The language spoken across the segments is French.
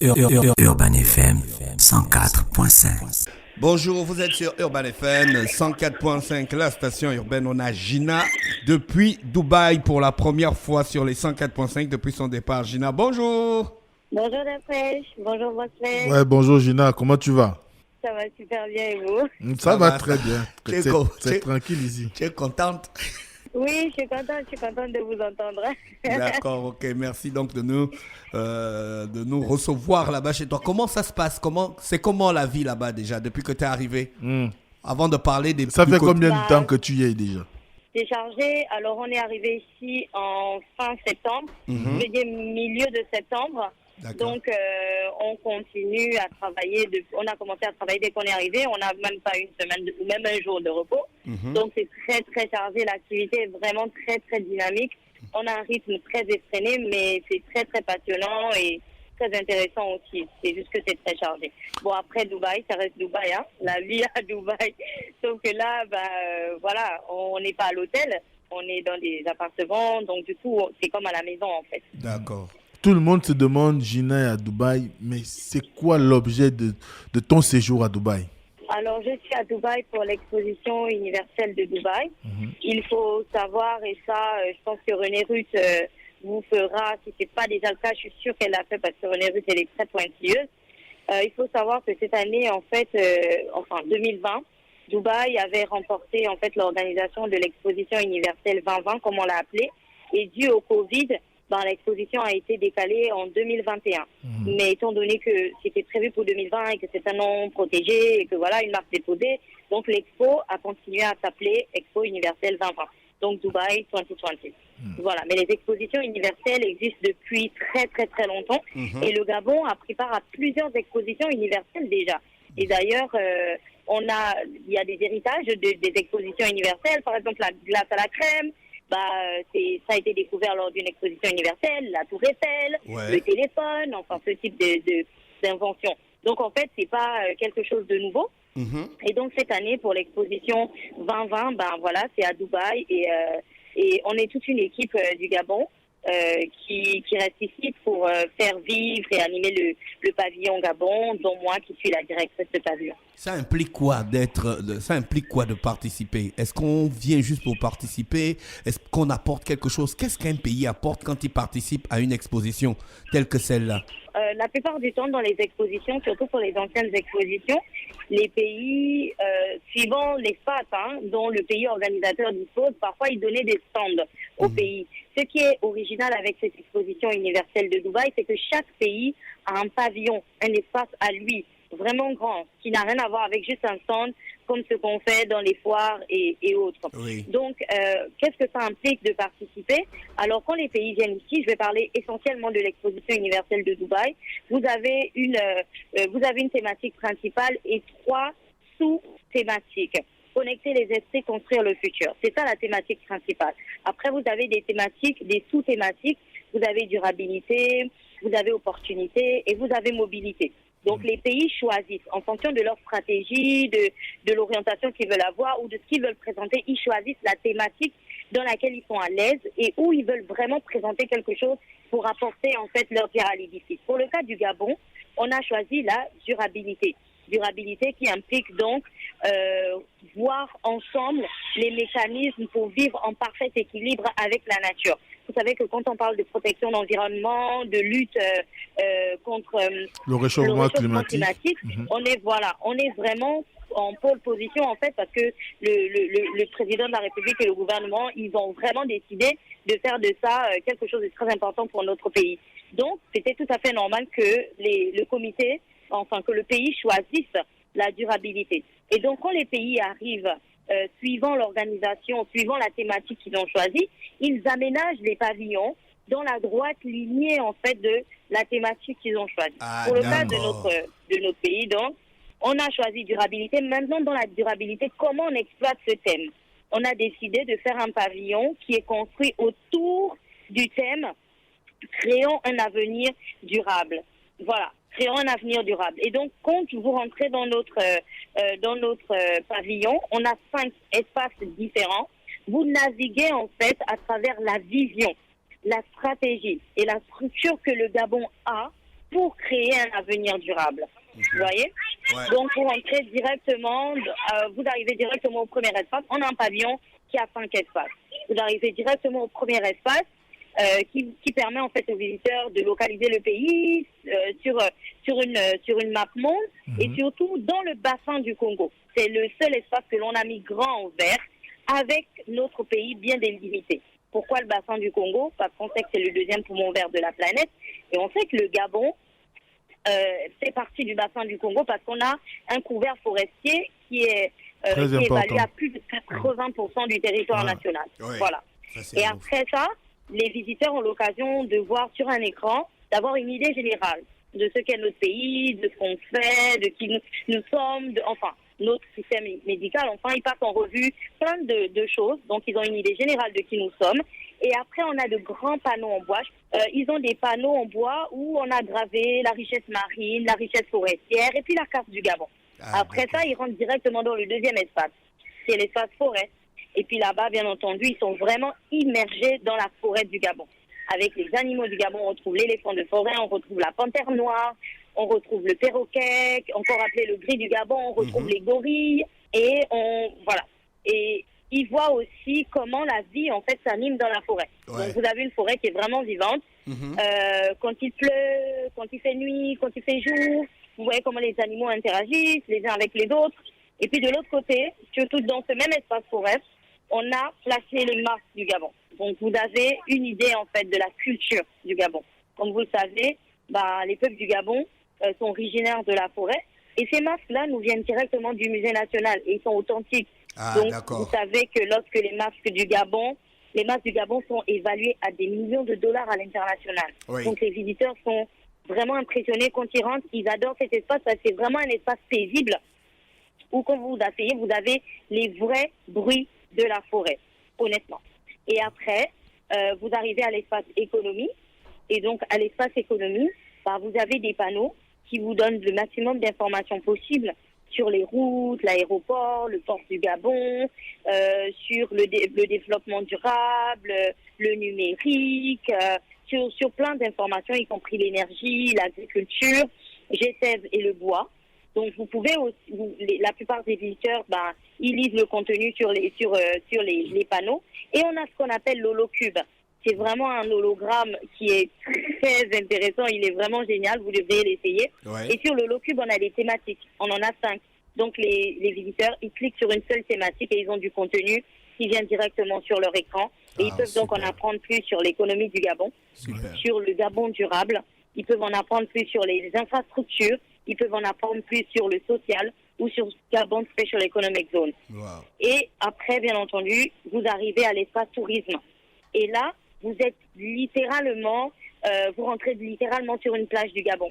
Urban FM 104.5. Bonjour, vous êtes sur Urban FM 104.5, la station urbaine. On a Gina depuis Dubaï pour la première fois sur les 104.5 depuis son départ. Gina, bonjour. Bonjour Dafresh, bonjour Boslet. Ouais, bonjour Gina, comment tu vas? Ça va super bien et vous? Ça va très bien. C'est tranquille ici. Tu es contente? Oui, je suis contente de vous entendre. D'accord, ok, merci donc de nous recevoir là-bas chez toi. Comment ça se passe? Comment la vie là-bas déjà depuis que tu es arrivé? Avant de parler des... Ça fait combien Bah, de temps que tu y es déjà? C'est chargé, alors on est arrivé ici en fin septembre, je veux dire milieu de septembre. D'accord. Donc on continue à travailler, on a commencé à travailler dès qu'on est arrivé, on n'a même pas une semaine ou même un jour de repos. Donc c'est très très chargé, l'activité est vraiment très très dynamique. On a un rythme très effréné, mais c'est très très passionnant et très intéressant aussi. C'est juste que c'est très chargé. Bon, après Dubaï, ça reste Dubaï, hein, la vie à Dubaï. Sauf que là, voilà, on n'est pas à l'hôtel, on est dans des appartements, donc du coup c'est comme à la maison en fait. D'accord. Tout le monde se demande, Gina est à Dubaï, mais c'est quoi l'objet de ton séjour à Dubaï? Alors, je suis à Dubaï pour l'exposition universelle de Dubaï. Il faut savoir, et ça, je pense que Renée Ruth vous fera, si ce n'est pas déjà le cas, je suis sûre qu'elle l'a fait parce que Renée Ruth, elle est très pointilleuse. Il faut savoir que cette année, en fait, 2020, Dubaï avait remporté, en fait, l'organisation de l'exposition universelle 2020, comme on l'a appelé, et dû au Covid, l'exposition a été décalée en 2021. Mais étant donné que c'était prévu pour 2020 et que c'est un nom protégé et que voilà, une marque déposée, donc l'expo a continué à s'appeler Expo Universelle 2020. Donc Dubaï 2020. Voilà. Mais les expositions universelles existent depuis très très très longtemps. Et le Gabon a pris part à plusieurs expositions universelles déjà. Et d'ailleurs, il y a des héritages des expositions universelles. Par exemple, la glace à la crème. Ça a été découvert lors d'une exposition universelle, la Tour Eiffel, le téléphone, enfin ce type d'invention. Donc en fait, c'est pas quelque chose de nouveau. Et donc cette année, pour l'exposition 2020, voilà, c'est à Dubaï et on est toute une équipe du Gabon qui reste ici pour faire vivre et animer le pavillon Gabon, dont moi qui suis la directrice de pavillon. Ça implique quoi de participer? Est-ce qu'on vient juste pour participer? Est-ce qu'on apporte quelque chose? Qu'est-ce qu'un pays apporte quand il participe à une exposition telle que celle-là? La plupart du temps, dans les expositions, surtout pour les anciennes expositions, les pays, suivant l'espace dont le pays organisateur dispose, parfois ils donnaient des stands au pays. Ce qui est original avec cette exposition universelle de Dubaï, c'est que chaque pays a un pavillon, un espace à lui, vraiment grand, qui n'a rien à voir avec juste un stand comme ce qu'on fait dans les foires et autres. Oui. Donc, qu'est-ce que ça implique de participer? Alors, quand les pays viennent ici, je vais parler essentiellement de l'exposition universelle de Dubaï. Vous avez une thématique principale et 3 sous-thématiques. Connecter les esprits, construire le futur. C'est ça la thématique principale. Après, vous avez des thématiques, des sous-thématiques. Vous avez durabilité, vous avez opportunité et vous avez mobilité. Donc, les pays choisissent, en fonction de leur stratégie, de l'orientation qu'ils veulent avoir ou de ce qu'ils veulent présenter, ils choisissent la thématique dans laquelle ils sont à l'aise et où ils veulent vraiment présenter quelque chose pour apporter, en fait, leur pierre à l'édifice. Pour le cas du Gabon, on a choisi la durabilité. Durabilité qui implique donc voir ensemble les mécanismes pour vivre en parfait équilibre avec la nature. Vous savez que quand on parle de protection de l'environnement, de lutte contre le réchauffement climatique, on est vraiment en pole position en fait parce que le président de la République et le gouvernement, ils ont vraiment décidé de faire de ça quelque chose de très important pour notre pays. Donc, c'était tout à fait normal que le comité, que le pays choisisse la durabilité. Et donc, quand les pays arrivent suivant l'organisation, suivant la thématique qu'ils ont choisie, ils aménagent les pavillons dans la droite lignée en fait de la thématique qu'ils ont choisie. Pour le cas de notre pays, donc, on a choisi durabilité. Maintenant, dans la durabilité, comment on exploite ce thème? On a décidé de faire un pavillon qui est construit autour du thème créons un avenir durable. Voilà, créons un avenir durable. Et donc, quand vous rentrez dans notre pavillon, on a 5 espaces différents. Vous naviguez en fait à travers la vision, la stratégie et la structure que le Gabon a pour créer un avenir durable. Vous voyez? Ouais. Donc, vous rentrez directement, vous arrivez directement au premier espace. On a un pavillon qui a 5 espaces. Vous arrivez directement au premier espace qui permet en fait aux visiteurs de localiser le pays sur une map monde et surtout dans le bassin du Congo. C'est le seul espace que l'on a mis grand en vert avec notre pays bien délimité. Pourquoi le bassin du Congo? Parce qu'on sait que c'est le deuxième poumon vert de la planète et on sait que le Gabon fait partie du bassin du Congo parce qu'on a un couvert forestier qui est évalué à plus de 80% du territoire national. Ouais. Voilà. Ça, et beau. après ça, les visiteurs ont l'occasion de voir sur un écran, d'avoir une idée générale de ce qu'est notre pays, de ce qu'on fait, de qui nous sommes, enfin, notre système médical. Enfin, ils passent en revue plein de choses. Donc, ils ont une idée générale de qui nous sommes. Et après, on a de grands panneaux en bois. Ils ont des panneaux en bois où on a gravé la richesse marine, la richesse forestière et puis la carte du Gabon. Après ça, ils rentrent directement dans le deuxième espace, qui est l'espace forêt. Et puis là-bas, bien entendu, ils sont vraiment immergés dans la forêt du Gabon. Avec les animaux du Gabon, on retrouve l'éléphant de forêt, on retrouve la panthère noire, on retrouve le perroquet, encore appelé le gris du Gabon, on retrouve les gorilles, et voilà. Et ils voient aussi comment la vie, en fait, s'anime dans la forêt. Ouais. Donc, vous avez une forêt qui est vraiment vivante. Quand il pleut, quand il fait nuit, quand il fait jour, vous voyez comment les animaux interagissent les uns avec les autres. Et puis, de l'autre côté, surtout dans ce même espace forêt, on a placé les masques du Gabon. Donc, vous avez une idée, en fait, de la culture du Gabon. Comme vous le savez, les peuples du Gabon sont originaires de la forêt. Et ces masques-là nous viennent directement du musée national et ils sont authentiques. Donc, vous savez que lorsque les masques du Gabon sont évalués à des millions de dollars à l'international. Oui. Donc, les visiteurs sont vraiment impressionnés quand ils rentrent. Ils adorent cet espace parce que c'est vraiment un espace paisible où, quand vous vous asseyez, vous avez les vrais bruits de la forêt, honnêtement. Et après, vous arrivez à l'espace économie. Et donc, à l'espace économie, vous avez des panneaux qui vous donnent le maximum d'informations possibles sur les routes, l'aéroport, le port du Gabon, sur le développement durable, le numérique, sur plein d'informations, y compris l'énergie, l'agriculture, GSEV et le bois. Donc, vous pouvez aussi, la plupart des visiteurs, ils lisent le contenu sur les panneaux. Et on a ce qu'on appelle l'holocube. C'est vraiment un hologramme qui est très intéressant. Il est vraiment génial. Vous devriez l'essayer. Ouais. Et sur l'holocube, on a des thématiques. On en a 5. Donc, les visiteurs, ils cliquent sur une seule thématique et ils ont du contenu qui vient directement sur leur écran. Et ils peuvent donc en apprendre plus sur l'économie du Gabon, sur le Gabon durable. Ils peuvent en apprendre plus sur les infrastructures. Ils peuvent en apprendre plus sur le social ou sur Gabon Special Economic Zone. Wow. Et après, bien entendu, vous arrivez à l'espace tourisme. Et là, vous êtes littéralement, vous rentrez littéralement sur une plage du Gabon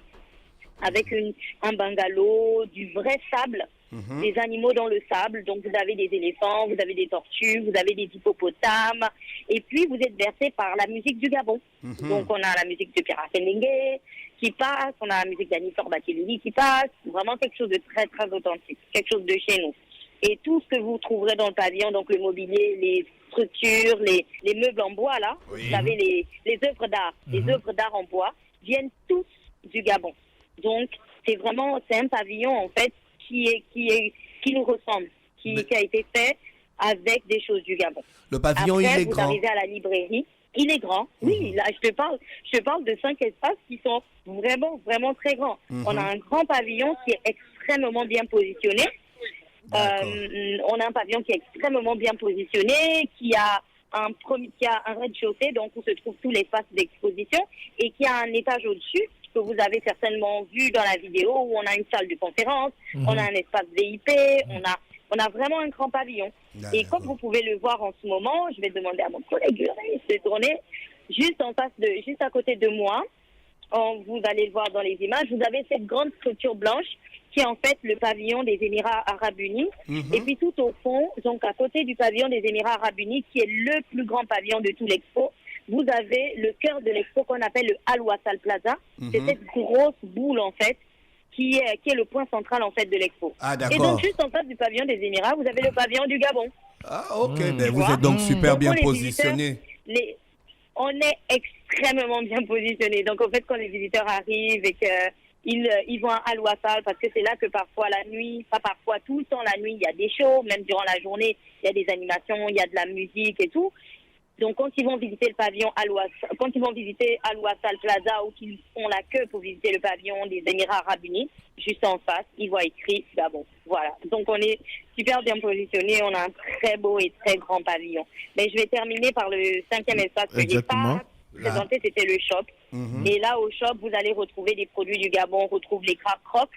avec un bungalow, du vrai sable, des animaux dans le sable. Donc, vous avez des éléphants, vous avez des tortues, vous avez des hippopotames. Et puis, vous êtes bercé par la musique du Gabon. Donc, on a la musique de Pierre Afendengue qui passe, on a la musique d'Anifor Batilili qui passe. Vraiment quelque chose de très, très authentique, quelque chose de chez nous. Et tout ce que vous trouverez dans le pavillon, donc le mobilier, les structures, les meubles en bois, là, vous avez les œuvres d'art. Les œuvres d'art en bois viennent tous du Gabon. Donc, c'est un pavillon, en fait, qui nous ressemble, qui a été fait avec des choses du Gabon. Le pavillon, après, il est grand. Vous arrivez à la librairie. Il est grand. Oui, là, je te parle de 5 espaces qui sont vraiment, vraiment très grands. On a un grand pavillon qui est extrêmement bien positionné. On a un pavillon qui est extrêmement bien positionné, qui a un rez-de-chaussée, donc où se trouve tout l'espace d'exposition, et qui a un étage au-dessus, que vous avez certainement vu dans la vidéo, où on a une salle de conférence, on a un espace VIP, on a vraiment un grand pavillon. Et comme vous pouvez le voir en ce moment, je vais demander à mon collègue de tourner, juste à côté de moi, vous allez le voir dans les images, vous avez cette grande structure blanche qui est en fait le pavillon des Émirats Arabes Unis. Et puis tout au fond, donc à côté du pavillon des Émirats Arabes Unis, qui est le plus grand pavillon de tout l'expo, vous avez le cœur de l'expo qu'on appelle le Al Wasal Plaza. C'est cette grosse boule en fait qui est le point central en fait de l'expo. Et donc juste en face du pavillon des Émirats, vous avez le pavillon du Gabon. Ah ok, vous êtes donc super bien positionné. On est extrêmement bien positionné. Donc, en fait, quand les visiteurs arrivent et qu'ils vont à Al-Wassal, parce que c'est là que parfois la nuit, pas parfois, tout le temps la nuit, il y a des shows, même durant la journée, il y a des animations, il y a de la musique et tout. Donc, quand ils vont visiter le pavillon Al-Wassal, quand ils vont visiter Al-Wassal Plaza ou qu'ils font la queue pour visiter le pavillon des Émirats Arabes Unis, juste en face, ils voient écrit Gabon. Voilà. Donc, on est super bien positionnés. On a un très beau et très grand pavillon. Mais je vais terminer par le 5e espace que j'ai pas présenté, c'était le shop. Et là, au shop, vous allez retrouver des produits du Gabon. On retrouve les crab crocs.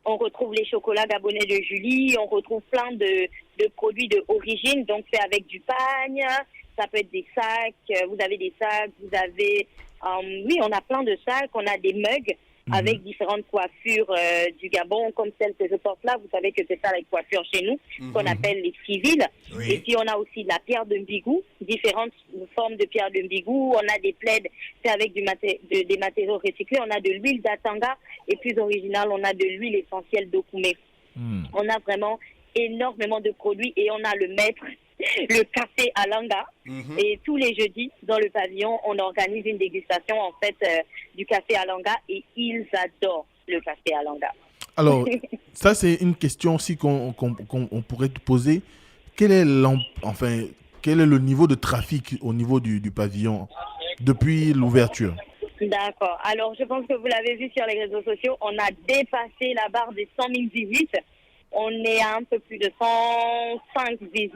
On retrouve les chocolats gabonais de Julie. On retrouve plein de produits d'origine, donc fait avec du pagne. Ça peut être des sacs. Vous avez des sacs. Vous avez... oui, on a plein de sacs. On a des mugs avec différentes coiffures du Gabon, comme celle que je porte là. Vous savez que c'est ça les coiffures chez nous, qu'on appelle les civils. Oui. Et puis, on a aussi de la pierre de Mbigou, différentes formes de pierre de Mbigou. On a des plaids faits avec des matériaux recyclés. On a de l'huile d'Atanga. Et plus original, on a de l'huile essentielle d'Okoumé. On a vraiment énormément de produits et on a le maître, le café Alanga. Et tous les jeudis, dans le pavillon, on organise une dégustation en fait du café Alanga et ils adorent le café Alanga. Alors, ça c'est une question aussi qu'on pourrait te poser. Quel est le niveau de trafic au niveau du pavillon depuis l'ouverture? D'accord. Alors, je pense que vous l'avez vu sur les réseaux sociaux, on a dépassé la barre des 100 000 visites. On est à un peu plus de 105 000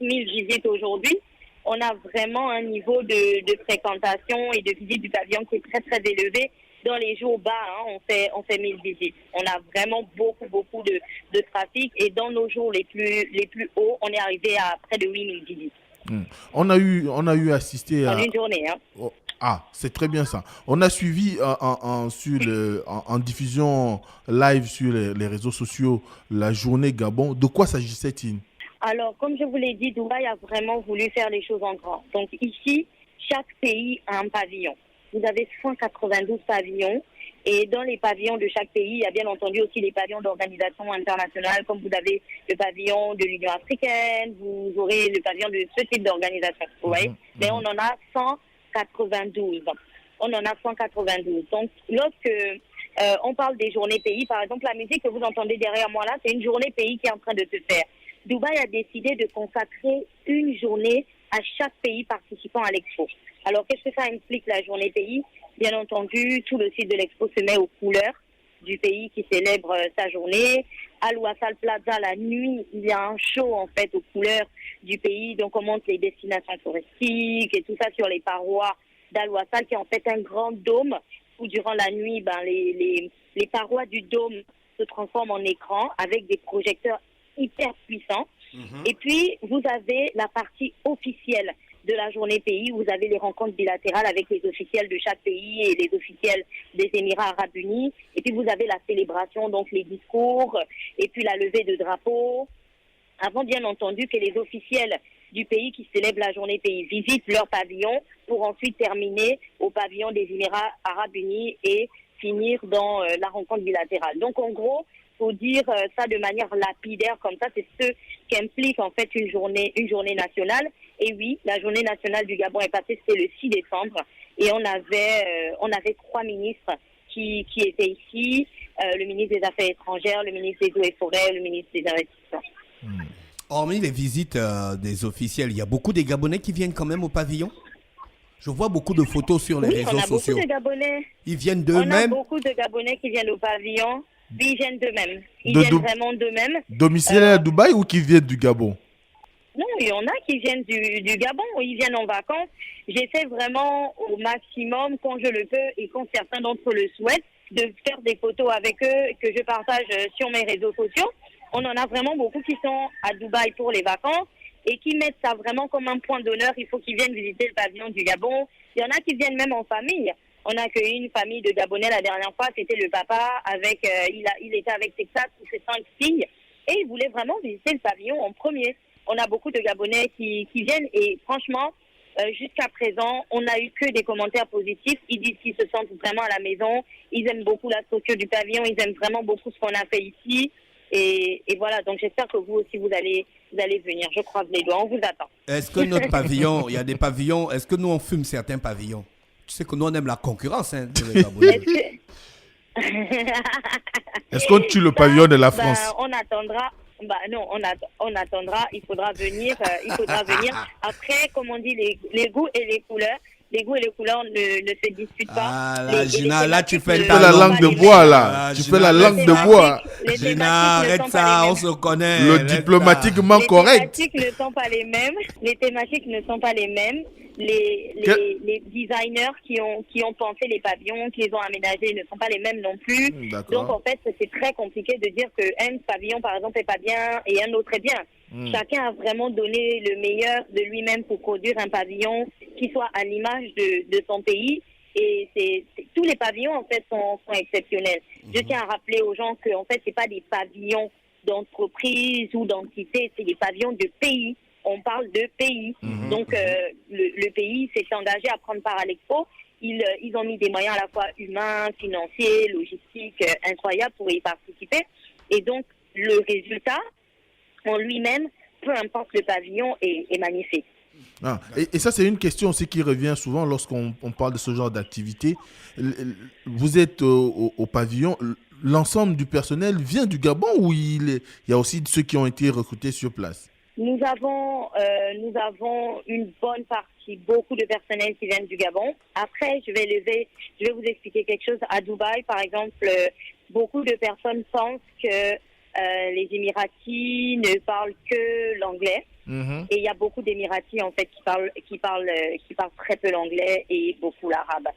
visites aujourd'hui. On a vraiment un niveau de fréquentation et de visite du pavillon qui est très, très élevé. Dans les jours bas, on fait 1000 visites. On a vraiment beaucoup de trafic. Et dans nos jours les plus hauts, on est arrivé à près de 8000 visites. On a eu assisté à... En une journée, c'est très bien ça. On a suivi en diffusion live sur les réseaux sociaux la journée Gabon. De quoi s'agissait-il? Alors, comme je vous l'ai dit, Dubaï a vraiment voulu faire les choses en grand. Donc ici, chaque pays a un pavillon. Vous avez 192 pavillons. Et dans les pavillons de chaque pays, il y a bien entendu aussi les pavillons d'organisations internationales, comme vous avez le pavillon de l'Union africaine, vous aurez le pavillon de ce type d'organisation. Vous voyez? Mais on en a 192. On en a 192. Donc, lorsque on parle des journées pays, par exemple, la musique que vous entendez derrière moi là, c'est une journée pays qui est en train de se faire. Dubaï a décidé de consacrer une journée à chaque pays participant à l'expo. Alors, qu'est-ce que ça implique, la journée pays? Bien entendu, tout le site de l'expo se met aux couleurs du pays qui célèbre sa journée. À Al-Wassal Plaza, la nuit, il y a un show, en fait, aux couleurs du pays. Donc, on montre les destinations touristiques et tout ça sur les parois d'Al-Wassal, qui est en fait un grand dôme où, durant la nuit, les parois du dôme se transforment en écran avec des projecteurs hyper puissants. Et puis, vous avez la partie officielle de la journée pays, où vous avez les rencontres bilatérales avec les officiels de chaque pays et les officiels des Émirats Arabes Unis. Et puis, vous avez la célébration, donc les discours, et puis la levée de drapeaux. Avant, bien entendu, que les officiels du pays qui célèbrent la journée pays visitent leur pavillon pour ensuite terminer au pavillon des Émirats Arabes Unis et finir dans la rencontre bilatérale. Donc, en gros, faut dire ça de manière lapidaire comme ça, c'est ce qu'implique en fait une journée nationale. Et oui, la journée nationale du Gabon est passée, c'était le 6 décembre, et on avait 3 ministres qui étaient ici, le ministre des Affaires étrangères, le ministre des Eaux et Forêts, le ministre des Investissements. Hormis les visites des officiels, il y a beaucoup de Gabonais qui viennent quand même au pavillon? Je vois beaucoup de photos sur les réseaux sociaux. On a beaucoup de Gabonais. Ils viennent d'eux-mêmes? On a beaucoup de Gabonais qui viennent au pavillon. Ils viennent d'eux-mêmes. Ils viennent vraiment d'eux-mêmes. Domiciliés à Dubaï ou qui viennent du Gabon? Non, il y en a qui viennent du Gabon, ils viennent en vacances. J'essaie vraiment au maximum, quand je le peux et quand certains d'entre eux le souhaitent, de faire des photos avec eux que je partage sur mes réseaux sociaux. On en a vraiment beaucoup qui sont à Dubaï pour les vacances et qui mettent ça vraiment comme un point d'honneur. Il faut qu'ils viennent visiter le pavillon du Gabon. Il y en a qui viennent même en famille. On a accueilli une famille de Gabonais la dernière fois. C'était le papa avec, il était avec ses 4 ou ses 5 filles et il voulait vraiment visiter le pavillon en premier. On a beaucoup de Gabonais qui viennent et franchement, jusqu'à présent, on n'a eu que des commentaires positifs. Ils disent qu'ils se sentent vraiment à la maison. Ils aiment beaucoup la structure du pavillon. Ils aiment vraiment beaucoup ce qu'on a fait ici. Et voilà, donc j'espère que vous aussi, vous allez venir. Je croise les doigts, on vous attend. Est-ce que notre pavillon, il y a des pavillons, est-ce que nous on fume certains pavillons? Tu sais que nous on aime la concurrence, hein, les Gabonais. Est-ce qu'on tue le pavillon de la France? On attendra. Non, on attendra. Il faudra venir. Après, comme on dit, les goûts et les couleurs. Les goûts et les couleurs ne se disputent pas. Ah là, Gina, là tu fais la langue de bois là. Tu fais la langue de bois. Gina, arrête ça, on se connaît. Le diplomatiquement correct. Les thématiques ne sont pas les mêmes. Les thématiques ne sont pas les mêmes. Les designers qui ont pensé les pavillons, qui les ont aménagés ne sont pas les mêmes non plus. Donc en fait, c'est très compliqué de dire qu'un pavillon, par exemple, est pas bien et un autre est bien. Chacun a vraiment donné le meilleur de lui-même pour produire un pavillon qui soit à l'image de son pays. Et tous les pavillons, en fait, sont exceptionnels. Je tiens à rappeler aux gens que, en fait, c'est pas des pavillons d'entreprise ou d'entité, c'est des pavillons de pays. On parle de pays. Donc, le pays s'est engagé à prendre part à l'expo. Ils ont mis des moyens à la fois humains, financiers, logistiques, incroyables pour y participer. Et donc, le résultat, en lui-même, peu importe le pavillon, est magnifique. Ah, et ça, c'est une question aussi qui revient souvent lorsqu'on parle de ce genre d'activité. Vous êtes au pavillon, l'ensemble du personnel vient du Gabon ou il y a aussi ceux qui ont été recrutés sur place? Nous avons une bonne partie, beaucoup de personnel qui viennent du Gabon. Après, je vais vous expliquer quelque chose. À Dubaï, par exemple, beaucoup de personnes pensent que les Émiratis ne parlent que l'anglais. Et il y a beaucoup d'Émiratis en fait qui parlent très peu l'anglais et beaucoup l'arabe.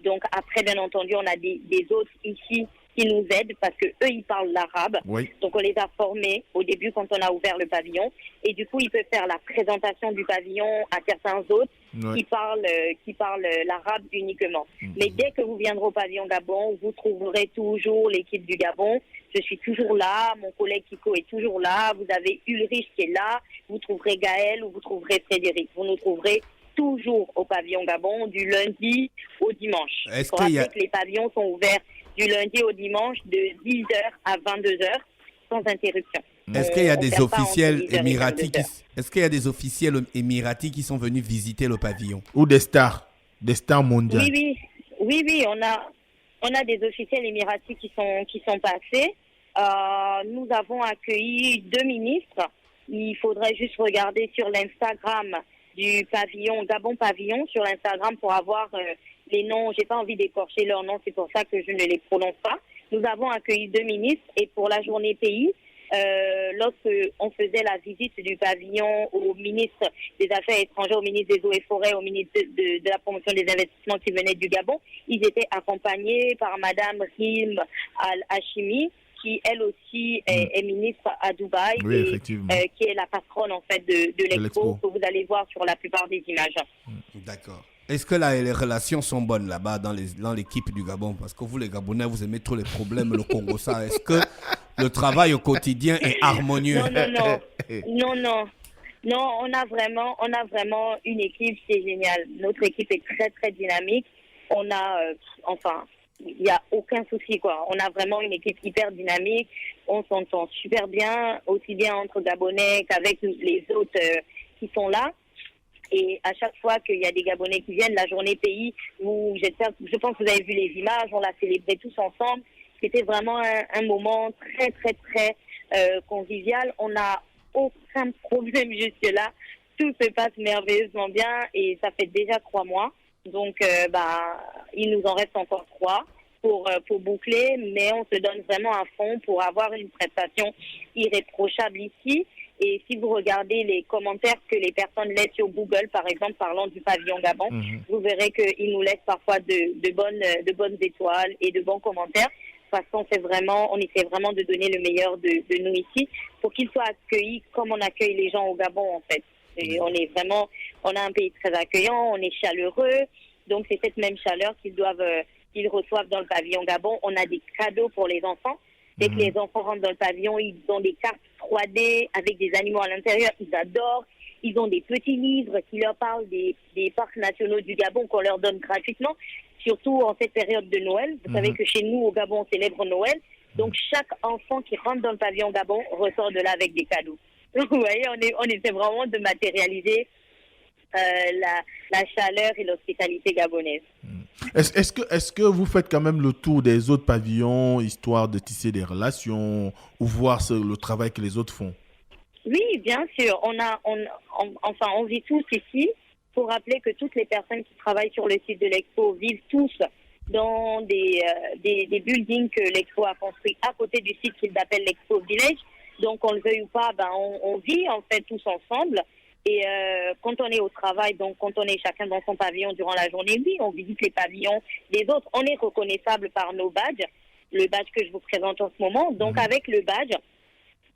Donc après, bien entendu, on a des autres ici qui nous aident parce que eux ils parlent l'arabe. Oui. Donc on les a formés au début quand on a ouvert le pavillon et du coup ils peuvent faire la présentation du pavillon à certains autres qui parlent l'arabe uniquement. Mais dès que vous viendrez au pavillon Gabon, vous trouverez toujours l'équipe du Gabon. Je suis toujours là, mon collègue Kiko est toujours là, vous avez Ulrich qui est là, vous trouverez Gaël ou vous trouverez Frédéric. Vous nous trouverez toujours au pavillon Gabon du lundi au dimanche. Il faut rappeler que les pavillons sont ouverts du lundi au dimanche de 10h à 22h sans interruption. Est-ce qu'il y a des officiels émiratis qui sont venus visiter le pavillon? Ou des stars mondiales? Oui, on a des officiels émiratis qui sont passés. Nous avons accueilli 2 ministres. Il faudrait juste regarder sur l'Instagram du pavillon, Gabon Pavillon, sur l'Instagram pour avoir les noms. J'ai pas envie d'écorcher leurs noms, c'est pour ça que je ne les prononce pas. Nous avons accueilli 2 ministres et pour la journée pays, lorsque on faisait la visite du pavillon au ministre des Affaires étrangères, au ministre des Eaux et Forêts, au ministre de la promotion des investissements qui venaient du Gabon, ils étaient accompagnés par Madame Rim Al-Hashimi, qui elle aussi est ministre à Dubaï et qui est la patronne en fait de l'expo que vous allez voir sur la plupart des images. D'accord. Est-ce que les relations sont bonnes là-bas dans l'équipe du Gabon? Parce que vous les Gabonais, vous aimez trop les problèmes, le Congo, ça. Est-ce que le travail au quotidien est harmonieux? Non, on a vraiment une équipe, c'est génial. Notre équipe est très très dynamique. On a, il n'y a aucun souci quoi. On a vraiment une équipe hyper dynamique. On s'entend super bien, aussi bien entre Gabonais qu'avec les autres qui sont là. Et à chaque fois qu'il y a des Gabonais qui viennent, la journée pays, je pense que vous avez vu les images, on l'a célébré tous ensemble. C'était vraiment un moment très, très, très convivial. On n'a aucun problème jusque-là. Tout se passe merveilleusement bien et ça fait déjà 3 mois. Donc, il nous en reste encore 3 pour boucler, mais on se donne vraiment à fond pour avoir une prestation irréprochable ici. Et si vous regardez les commentaires que les personnes laissent sur Google, par exemple, parlant du pavillon Gabon, vous verrez qu'ils nous laissent parfois de bonnes étoiles et de bons commentaires. Parce qu'on essaie vraiment de donner le meilleur de nous ici pour qu'ils soient accueillis comme on accueille les gens au Gabon, en fait. Et on a un pays très accueillant, on est chaleureux. Donc, c'est cette même chaleur qu'ils reçoivent dans le pavillon Gabon. On a des cadeaux pour les enfants. Dès que les enfants rentrent dans le pavillon, ils ont des cartes 3D avec des animaux à l'intérieur. Ils adorent. Ils ont des petits livres qui leur parlent des parcs nationaux du Gabon qu'on leur donne gratuitement, surtout en cette période de Noël. Vous savez que chez nous, au Gabon, on célèbre Noël. Donc, chaque enfant qui rentre dans le pavillon Gabon ressort de là avec des cadeaux. Donc, vous voyez, on essaie vraiment de matérialiser la chaleur et l'hospitalité gabonaise. Est-ce que vous faites quand même le tour des autres pavillons, histoire de tisser des relations ou voir le travail que les autres font? Oui, bien sûr. On vit tous ici. Il faut rappeler que toutes les personnes qui travaillent sur le site de l'Expo vivent tous dans des buildings que l'Expo a construits à côté du site qu'ils appellent l'Expo Village. Donc, on le veuille ou pas, on vit en fait tous ensemble. Et quand on est au travail, donc quand on est chacun dans son pavillon durant la journée, oui, on visite les pavillons des autres. On est reconnaissable par nos badges, le badge que je vous présente en ce moment. Donc, avec le badge,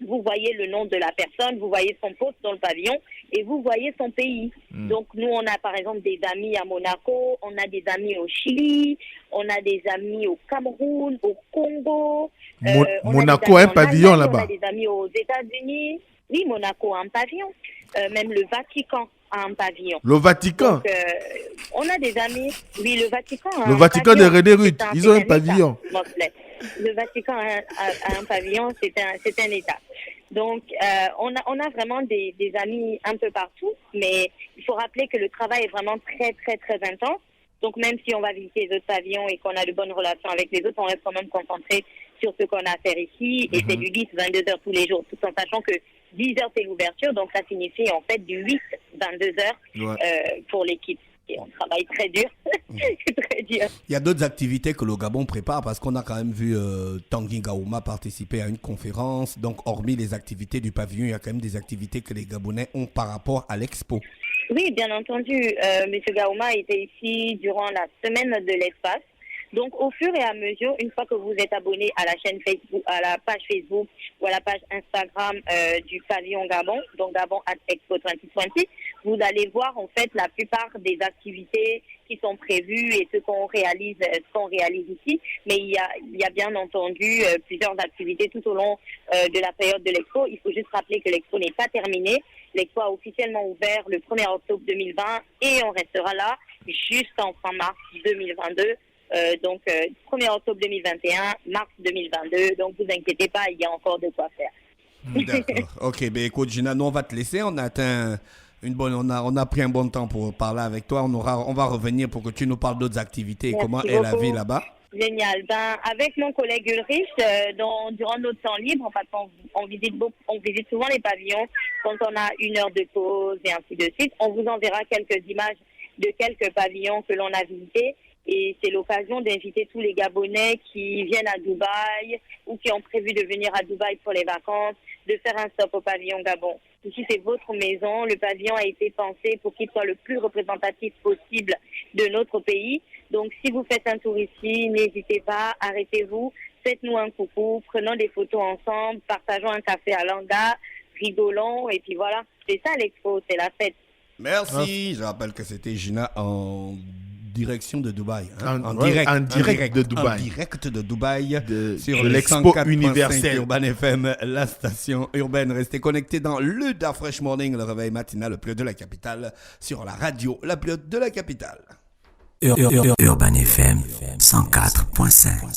vous voyez le nom de la personne, vous voyez son poste dans le pavillon et vous voyez son pays. Donc, nous, on a par exemple des amis à Monaco, on a des amis au Chili, on a des amis au Cameroun, au Congo. Monaco a un pavillon là-bas. On a des amis aux États-Unis. Oui, Monaco a un pavillon. Même le Vatican a un pavillon. Le Vatican? Donc, on a des amis. Oui, le Vatican a le Vatican de René Ruth, ils ont un pavillon. Le Vatican a un pavillon, c'est un État. Donc, on a vraiment des amis un peu partout, mais il faut rappeler que le travail est vraiment très, très, très intense. Donc, même si on va visiter les autres pavillons et qu'on a de bonnes relations avec les autres, on reste quand même concentré sur ce qu'on a à faire ici. Et c'est du 10-22 heures tous les jours, tout en sachant que 10 heures, c'est l'ouverture. Donc, ça signifie en fait du 8-22 heures pour l'équipe. Et on travaille très dur. C'est très dur. Il y a d'autres activités que le Gabon prépare parce qu'on a quand même vu Tanguy Ngaouma participer à une conférence. Donc, hormis les activités du pavillon, il y a quand même des activités que les Gabonais ont par rapport à l'expo. Oui, bien entendu. M. Ngaouma était ici durant la semaine de l'espace. Donc, au fur et à mesure, une fois que vous êtes abonné à la chaîne Facebook, à la page Facebook ou à la page Instagram du pavillon Gabon, donc Gabon at Expo 2020, vous allez voir en fait la plupart des activités qui sont prévues et ce qu'on réalise ici. Mais il y a bien entendu plusieurs activités tout au long de la période de l'expo. Il faut juste rappeler que l'expo n'est pas terminée. L'expo a officiellement ouvert le 1er octobre 2020 et on restera là jusqu'en fin mars 2022. Donc, 1er octobre 2021, mars 2022. Donc, vous inquiétez pas, il y a encore de quoi faire. D'accord. Ok, ben écoute, Gina, nous on va te laisser. On a atteint on a pris un bon temps pour parler avec toi. On va revenir pour que tu nous parles d'autres activités et comment est la vie là-bas. Génial. Avec mon collègue Ulrich, durant notre temps libre, parce qu'on visite souvent les pavillons quand on a une heure de pause et ainsi de suite. On vous enverra quelques images de quelques pavillons que l'on a visités. Et c'est l'occasion d'inviter tous les Gabonais qui viennent à Dubaï ou qui ont prévu de venir à Dubaï pour les vacances, de faire un stop au pavillon Gabon. Ici, c'est votre maison. Le pavillon a été pensé pour qu'il soit le plus représentatif possible de notre pays. Donc, si vous faites un tour ici, n'hésitez pas, arrêtez-vous, faites-nous un coucou, prenons des photos ensemble, partageons un café à Langa, rigolons, et puis voilà. C'est ça l'expo, c'est la fête. Merci. Je rappelle que c'était Gina en direction de Dubaï. En direct de Dubaï. En direct de Dubaï. Sur l'Expo universelle. Urban FM, la station urbaine. Restez connectés dans le Da Fresh Morning, le réveil matinal le plus haut de la capitale, sur la radio la plus haute de la capitale. Urban FM 104.5.